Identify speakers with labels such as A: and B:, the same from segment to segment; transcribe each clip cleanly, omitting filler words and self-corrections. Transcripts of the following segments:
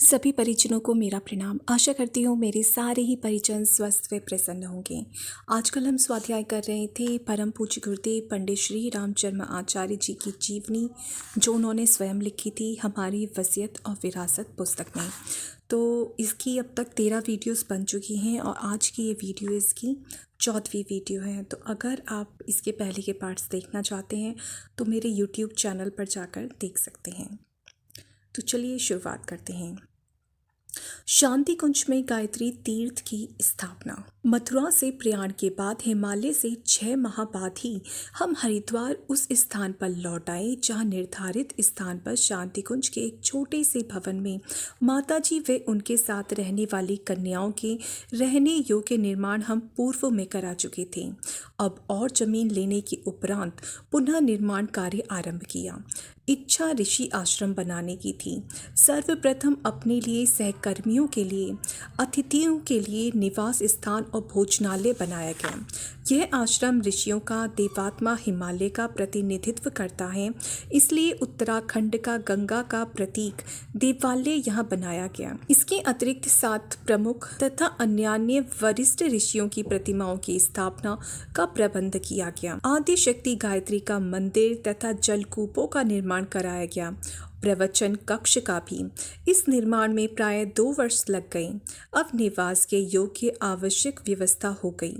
A: सभी परिजनों को मेरा प्रणाम। आशा करती हूँ मेरे सारे ही परिजन स्वस्थ व प्रसन्न होंगे। आजकल हम स्वाध्याय कर रहे थे परम पूज्य गुरुदेव पंडित श्री रामचंद्र आचार्य जी की जीवनी, जो उन्होंने स्वयं लिखी थी हमारी वसीयत और विरासत पुस्तक में। तो इसकी अब तक 13 वीडियोस बन चुकी हैं और आज की ये वीडियो इसकी 14वीं वीडियो है। तो अगर आप इसके पहले के पार्ट्स देखना चाहते हैं तो मेरे यूट्यूब चैनल पर जाकर देख सकते हैं। तो चलिए शुरुआत करते हैं। शांति कुंज में गायत्री तीर्थ की स्थापना। मथुरा से प्रयाण के बाद हिमालय से 6 माह बाद ही हम हरिद्वार उस स्थान पर लौट आए जहाँ निर्धारित स्थान पर शांति कुंज के एक छोटे से भवन में माताजी व उनके साथ रहने वाली कन्याओं के रहने योग्य निर्माण हम पूर्व में करा चुके थे। अब और जमीन लेने के उपरांत पुनः निर्माण कार्य आरंभ किया। इच्छा ऋषि आश्रम बनाने की थी। सर्वप्रथम अपने लिए, सहकर्मियों के लिए, अतिथियों के लिए निवास स्थान और भोजनालय बनाया गया। यह आश्रम ऋषियों का देवात्मा हिमालय का प्रतिनिधित्व करता है, इसलिए उत्तराखंड का गंगा का प्रतीक देवालय यहाँ बनाया गया। इसके अतिरिक्त 7 प्रमुख तथा अन्यान्य वरिष्ठ ऋषियों की प्रतिमाओं की स्थापना का प्रबंध किया गया। आदि शक्ति गायत्री का मंदिर तथा जलकूपों का निर्माण कराया गया। प्रवचन कक्ष का भी। इस निर्माण में प्राय 2 वर्ष लग गए। अब निवास के योग्य आवश्यक व्यवस्था हो गई।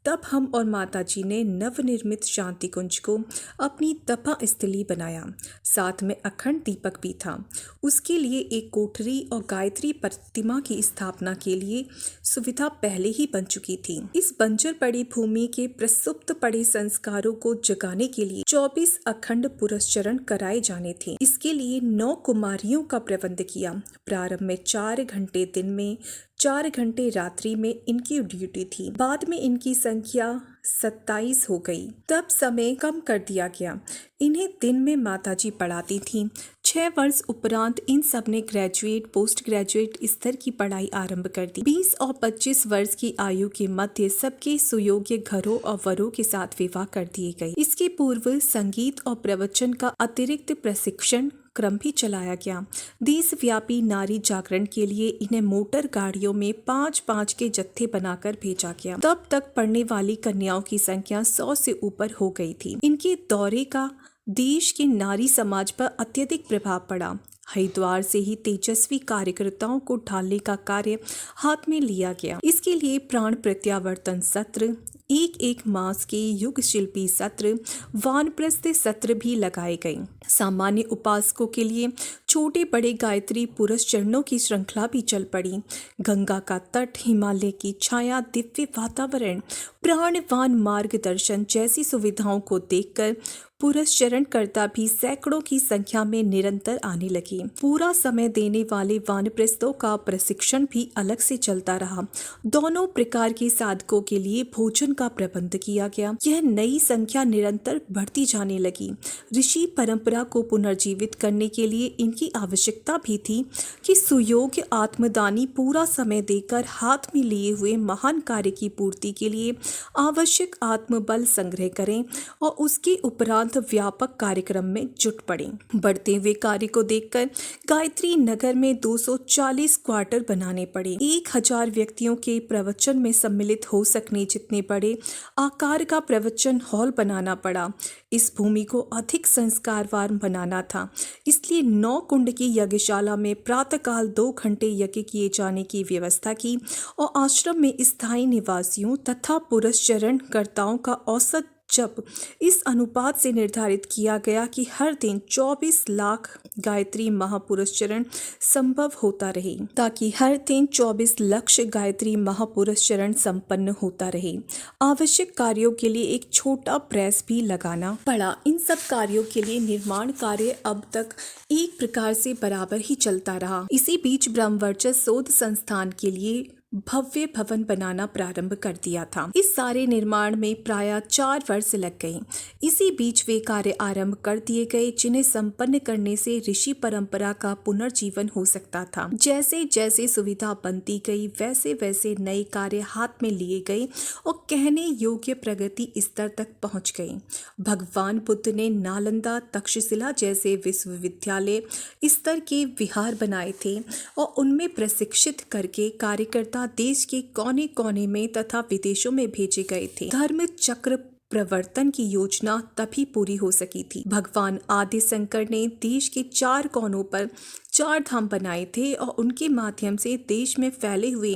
A: तब हम और माताजी ने नवनिर्मित शांति कुंज को अपनी तपा स्थली बनाया। साथ में अखंड दीपक भी था। उसके लिए एक कोठरी और गायत्री प्रतिमा की स्थापना के लिए सुविधा पहले ही बन चुकी थी। इस बंजर पड़ी भूमि के प्रसुप्त पड़े संस्कारों को जगाने के लिए 24 अखंड पुरस्चरण कराए जाने थे। इसके लिए 9 कुमारियों का प्रबंध किया। प्रारंभ में 4 घंटे दिन में, 4 घंटे रात्रि में इनकी ड्यूटी थी। बाद में इनकी संख्या 27 हो गई। तब समय कम कर दिया गया। इन्हें दिन में माताजी पढ़ाती थीं। 6 वर्ष उपरांत इन सब ने ग्रेजुएट, पोस्ट ग्रेजुएट स्तर की पढ़ाई आरंभ कर दी। 20 और 25 वर्ष की आयु के मध्य सबके सुयोग्य घरों और वरों के साथ विवाह कर दिए गए। इसके पूर्व संगीत और प्रवचन का अतिरिक्त प्रशिक्षण क्रम भी चलाया गया। देशव्यापी नारी जागरण के लिए इन्हें मोटर गाड़ियों में 5-5 के जत्थे बनाकर भेजा गया। तब तक पढ़ने वाली कन्याओं की संख्या 100 से ऊपर हो गई थी। इनके दौरे का देश के नारी समाज पर अत्यधिक प्रभाव पड़ा। हरिद्वार से ही तेजस्वी कार्यकर्ताओं को ढालने का कार्य हाथ में लिया गया। इसके लिए प्राण प्रत्यावर्तन सत्र, एक मास के युग शिल्पी सत्र, वानप्रस्थ सत्र भी लगाए गए। सामान्य उपासकों के लिए छोटे बड़े गायत्री पुरस्चरणों की श्रृंखला भी चल पड़ी। गंगा का तट, हिमालय की छाया, दिव्य वातावरण, प्राणवान मार्गदर्शन जैसी सुविधाओं को देखकर पुरस्चरण करता भी सैकड़ों की संख्या में निरंतर आने लगे। पूरा समय देने वाले वानप्रस्थों का प्रशिक्षण भी अलग से चलता रहा। दोनों प्रकार के साधकों के लिए भोजन का प्रबंध किया गया। यह नई संख्या निरंतर बढ़ती जाने लगी। ऋषि परंपरा को पुनर्जीवित करने के लिए इनकी आवश्यकता भी थी कि सुयोग्य आत्मदानी पूरा समय देकर हाथ में लिए हुए महान कार्य की पूर्ति के लिए आवश्यक आत्मबल संग्रह करें और उसके उपरांत व्यापक कार्यक्रम में जुट पड़े। बढ़ते हुए कार्य को देखकर गायत्री नगर में 240 क्वार्टर बनाने पड़े। 1000 व्यक्तियों के प्रवचन में सम्मिलित हो सकने जितने बड़े आकार का प्रवचन हॉल बनाना पड़ा। इस भूमि को अधिक संस्कारवान बनाना था, इसलिए 9 कुंड की यज्ञशाला में प्रातःकाल 2 घंटे यज्ञ किए जाने की व्यवस्था की और आश्रम में स्थायी निवासियों तथा पुरस्चरण कर्ताओं का औसत जब इस अनुपात से निर्धारित किया गया कि हर दिन 24 लाख गायत्री महापुरस्चरण संभव होता रहे, ताकि हर दिन 24 लाख गायत्री महापुरस्चरण संपन्न होता रहे। आवश्यक कार्यों के लिए एक छोटा प्रेस भी लगाना पड़ा। इन सब कार्यों के लिए निर्माण कार्य अब तक एक प्रकार से बराबर ही चलता रहा। इसी बीच ब्रह्मवर्चस्व शोध संस्थान के लिए भव्य भवन बनाना प्रारंभ कर दिया था। इस सारे निर्माण में प्रायः 4 वर्ष लग गए। इसी बीच वे कार्य आरंभ कर दिए गए जिन्हें संपन्न करने से ऋषि परंपरा का पुनर्जीवन हो सकता था। जैसे जैसे सुविधा बनती गई वैसे वैसे नए कार्य हाथ में लिए गए और कहने योग्य प्रगति स्तर तक पहुंच गए। भगवान बुद्ध ने नालंदा, तक्षशिला जैसे विश्वविद्यालय स्तर के विहार बनाए थे और उनमें प्रशिक्षित करके कार्यकर्ता देश के कोने कोने में तथा विदेशों में भेजे गए थे। धर्म चक्र प्रवर्तन की योजना तभी पूरी हो सकी थी। भगवान आदि शंकर ने देश के 4 कोनों पर 4 धाम बनाए थे और उनके माध्यम से देश में फैले हुए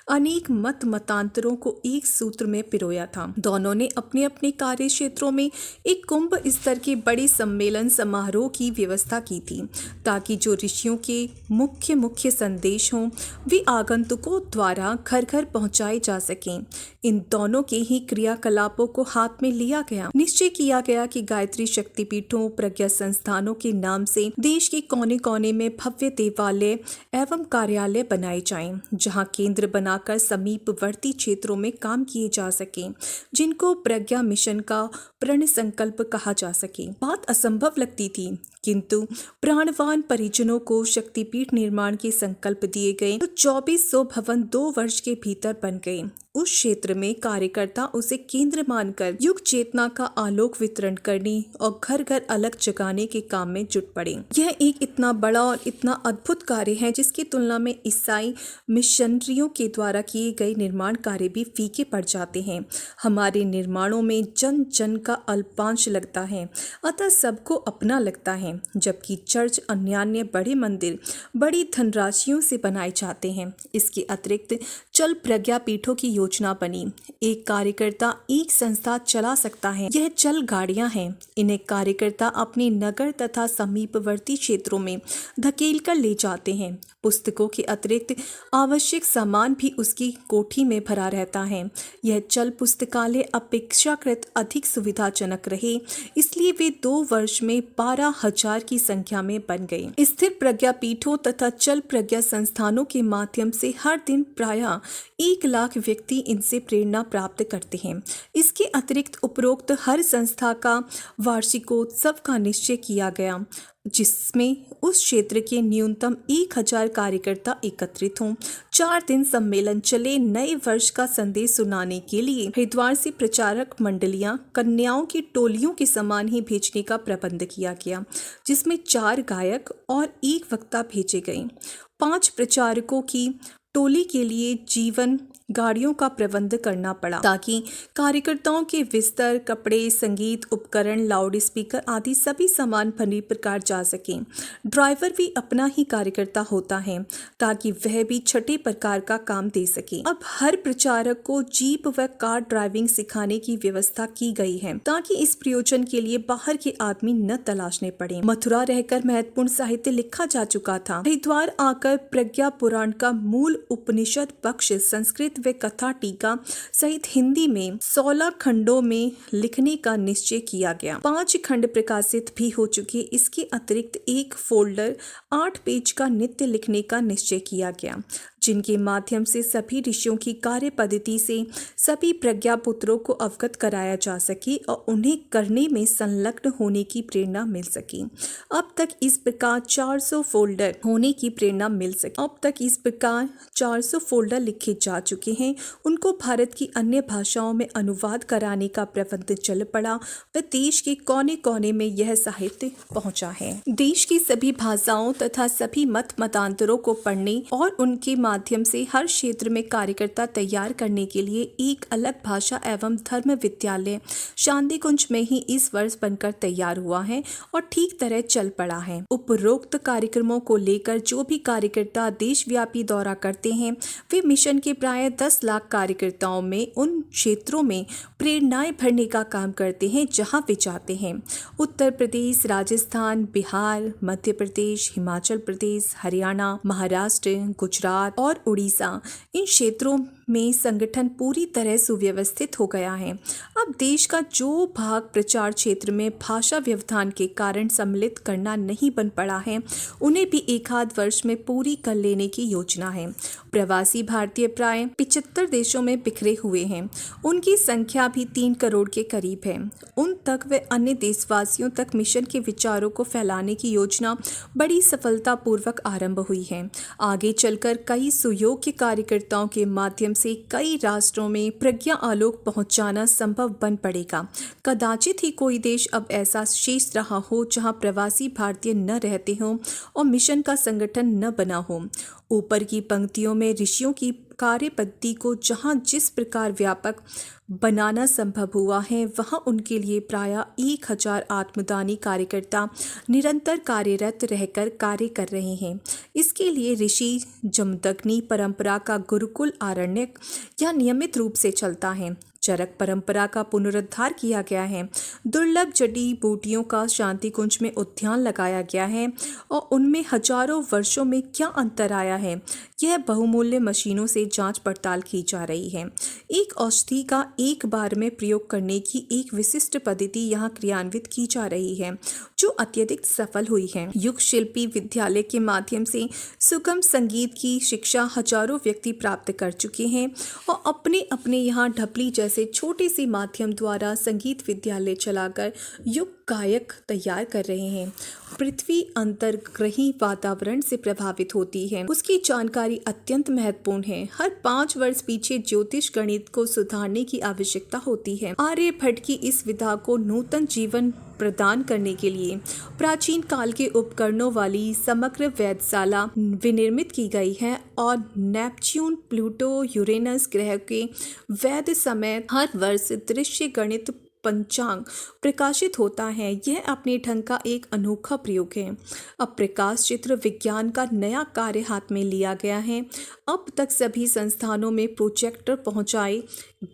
A: अनेक मत मतांतरों को एक सूत्र में पिरोया था। दोनों ने अपने अपने कार्य क्षेत्रों में एक कुंभ स्तर के बड़े सम्मेलन समारोह की व्यवस्था की थी ताकि जो ऋषियों के मुख्य मुख्य संदेश हों वे आगंतुकों द्वारा घर घर पहुंचाए जा सकें। इन दोनों के ही क्रियाकलापों को हाथ में लिया गया। निश्चय किया गया कि गायत्री शक्तिपीठों, प्रज्ञा संस्थानों के नाम से देश के कोने कोने में भव्य देवालय एवं कार्यालय बनाए जाएं, जहां केंद्र बनाकर समीपवर्ती क्षेत्रों में काम किए जा सके, जिनको प्रज्ञा मिशन का प्रण संकल्प कहा जा सके। बात असंभव लगती थी, किंतु प्राणवान परिजनों को शक्तिपीठ निर्माण के संकल्प दिए गए तो 2400 भवन 2 वर्ष के भीतर बन गए। उस क्षेत्र में कार्यकर्ता उसे केंद्र मानकर युग चेतना का आलोक वितरण करने और घर घर अलग जगाने के काम में जुट पड़े। यह एक इतना बड़ा और इतना अद्भुत कार्य है जिसकी तुलना में ईसाई मिशनरियों के द्वारा किए गए निर्माण कार्य भी फीके पड़ जाते हैं। हमारे निर्माणों में जन जन का अल्पांश लगता है, अतः सबको अपना लगता है, जबकि चर्च अन्यान्य बड़े मंदिर बड़ी धनराशियों से बनाए जाते हैं। इसके अतिरिक्त चल प्रज्ञा पीठों की योजना बनी। एक कार्यकर्ता एक संस्था चला सकता है। यह चल गाड़ियां हैं। इन्हें कार्यकर्ता अपने नगर तथा समीपवर्ती क्षेत्रों में धकेल कर ले जाते हैं। पुस्तकों के अतिरिक्त आवश्यक सामान भी उसकी कोठी में भरा रहता है। यह चल पुस्तकालय अपेक्षाकृत अधिक सुविधाजनक रहे, इसलिए वे 2 वर्ष में 12,000 की संख्या में बन गए। स्थिर प्रज्ञा पीठों तथा चल प्रज्ञा संस्थानों के माध्यम से हर दिन प्रायः 1 लाख व्यक्ति इनसे प्रेरणा प्राप्त करते हैं। इसके अतिरिक्त उपरोक्त हर संस्था का वार्षिकोत्सव का निश्चय किया गया, जिसमें उस क्षेत्र के न्यूनतम 1000 कार्यकर्ता एकत्रित हों। 4 दिन सम्मेलन चले। नए वर्ष का संदेश सुनाने के लिए हरिद्वार से प्रचारक मंडलियां कन्याओं की टोलियों के समान ही भेजने का प्रबंध किया गया, जिसमें 4 गायक और 1 वक्ता भेजे गए। 5 प्रचारकों की टोली के लिए जीवन गाड़ियों का प्रबंध करना पड़ा ताकि कार्यकर्ताओं के बिस्तर, कपड़े, संगीत उपकरण, लाउड स्पीकर आदि सभी सामान भली प्रकार जा सकें। ड्राइवर भी अपना ही कार्यकर्ता होता है ताकि वह भी छठे प्रकार का काम दे सके। अब हर प्रचारक को जीप व कार ड्राइविंग सिखाने की व्यवस्था की गई है ताकि इस प्रयोजन के लिए बाहर के आदमी न तलाशने पड़े। मथुरा रहकर महत्वपूर्ण साहित्य लिखा जा चुका था। हरिद्वार आकर प्रज्ञा पुराण का मूल उपनिषद पक्ष संस्कृत व कथा टीका सहित हिंदी में 16 खंडों में लिखने का निश्चय किया गया। 5 खंड प्रकाशित भी हो चुके। इसके अतिरिक्त एक फोल्डर 8 पेज का नित्य लिखने का निश्चय किया गया, जिनके माध्यम से सभी ऋषियों की कार्य पद्धति से सभी प्रज्ञा पुत्रों को अवगत कराया जा सके और उन्हें करने में संलग्न होने की प्रेरणा मिल सके। अब तक इस प्रकार 400 फोल्डर होने की प्रेरणा मिल सके। अब तक इस प्रकार 400 फोल्डर लिखे जा चुके हैं। उनको भारत की अन्य भाषाओं में अनुवाद कराने का प्रबंध चल पड़ा व देश के कोने कोने में यह साहित्य पहुंचा है। देश की सभी भाषाओं तथा सभी मत मतांतरों को पढ़ने और उनके माध्यम से हर क्षेत्र में कार्यकर्ता तैयार करने के लिए एक अलग भाषा एवं धर्म विद्यालय शांति कुंज में ही इस वर्ष बनकर तैयार हुआ है और ठीक तरह चल पड़ा है। उपरोक्त कार्यक्रमों को लेकर जो भी कार्यकर्ता देशव्यापी दौरा करते हैं वे मिशन के प्राय 10 लाख कार्यकर्ताओं में उन क्षेत्रों में प्रेरणाएं भरने का काम करते हैं जहां वे जाते हैं। उत्तर प्रदेश, राजस्थान, बिहार, मध्य प्रदेश, हिमाचल प्रदेश, हरियाणा, महाराष्ट्र, गुजरात और उड़ीसा इन क्षेत्रों में संगठन पूरी तरह सुव्यवस्थित हो गया है। अब देश का जो भाग प्रचार क्षेत्र में भाषा व्यवधान के कारण सम्मिलित करना नहीं बन पड़ा है, उन्हें भी एक आध वर्ष में पूरी कर लेने की योजना है। प्रवासी भारतीय प्राय 75 देशों में बिखरे हुए हैं। उनकी संख्या भी 3 करोड़ के करीब है। उन तक व अन्य देशवासियों तक मिशन के विचारों को फैलाने की योजना बड़ी सफलतापूर्वक आरंभ हुई है। आगे चलकर कई सुयोग्य कार्यकर्ताओं के माध्यम से कई राष्ट्रों में प्रज्ञा आलोक पहुंचाना संभव बन पड़ेगा। कदाचित ही कोई देश अब ऐसा शेष रहा हो जहां प्रवासी भारतीय न रहते हों और मिशन का संगठन न बना हो। ऊपर की पंक्तियों में ऋषियों की कार्यपद्धति को जहां जिस प्रकार व्यापक बनाना संभव हुआ है, वहां उनके लिए प्रायः 1000 आत्मदानी कार्यकर्ता निरंतर कार्यरत रहकर कार्य कर रहे हैं। इसके लिए ऋषि जमदग्नि परंपरा का गुरुकुल आरण्यक यह नियमित रूप से चलता है। चरक परंपरा का पुनरुद्धार किया गया है। दुर्लभ जड़ी बूटियों का शांति कुंज में उद्यान लगाया गया है और उनमें हजारों वर्षों में क्या अंतर आया है, यह बहुमूल्य मशीनों से जांच पड़ताल की जा रही है। एक औषधि का एक बार में प्रयोग करने की एक विशिष्ट पद्धति यहाँ क्रियान्वित की जा रही है, जो अत्यधिक सफल हुई है। युग शिल्पी विद्यालय के माध्यम से सुगम संगीत की शिक्षा हजारों व्यक्ति प्राप्त कर चुके हैं और अपने अपने यहाँ ढपली जैसे छोटे से माध्यम द्वारा संगीत विद्यालय चलाकर युग गायक तैयार कर रहे हैं। पृथ्वी अंतर्ग्रही वातावरण से प्रभावित होती है, उसकी जानकारी अत्यंत महत्वपूर्ण है। हर 5 वर्ष पीछे ज्योतिष गणित को सुधारने की आवश्यकता होती है। आर्यभट्ट की इस विधा को नूतन जीवन प्रदान करने के लिए प्राचीन काल के उपकरणों वाली समग्र वेधशाला विनिर्मित की गई है और नेपच्यून, प्लूटो, यूरेनस ग्रह के वैध समय हर वर्ष दृश्य गणित पंचांग प्रकाशित होता है। यह अपने ढंग का एक अनोखा प्रयोग है। अब प्रकाश चित्र विज्ञान का नया कार्य हाथ में लिया गया है। अब तक सभी संस्थानों में प्रोजेक्टर पहुंचाए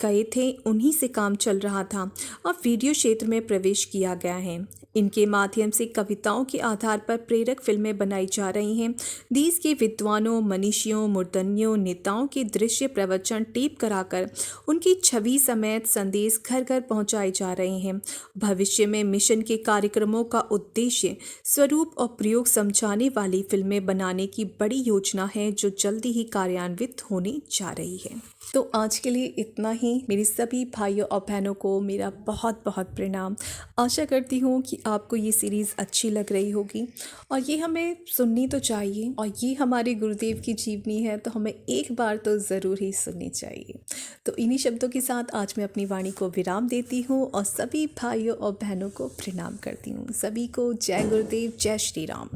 A: गए थे, उन्हीं से काम चल रहा था। अब वीडियो क्षेत्र में प्रवेश किया गया है। इनके माध्यम से कविताओं के आधार पर प्रेरक फिल्में बनाई जा रही हैं। देश के विद्वानों, मनीषियों, मूर्धन्यों, नेताओं के दृश्य प्रवचन टेप कराकर उनकी छवि समेत संदेश घर घर पहुंचाए जा रहे हैं। भविष्य में मिशन के कार्यक्रमों का उद्देश्य, स्वरूप और प्रयोग समझाने वाली फिल्में बनाने की बड़ी योजना है, जो जल्दी ही कार्यान्वित होने जा रही है। तो आज के लिए इतना ही। मेरे सभी भाइयों और बहनों को मेरा बहुत बहुत प्रणाम। आशा करती हूँ कि आपको ये सीरीज़ अच्छी लग रही होगी और ये हमें सुननी तो चाहिए, और ये हमारे गुरुदेव की जीवनी है, तो हमें एक बार तो ज़रूर ही सुननी चाहिए। तो इन्हीं शब्दों के साथ आज मैं अपनी वाणी को विराम देती हूँ और सभी भाइयों और बहनों को प्रणाम करती हूँ। सभी को जय गुरुदेव, जय श्री राम।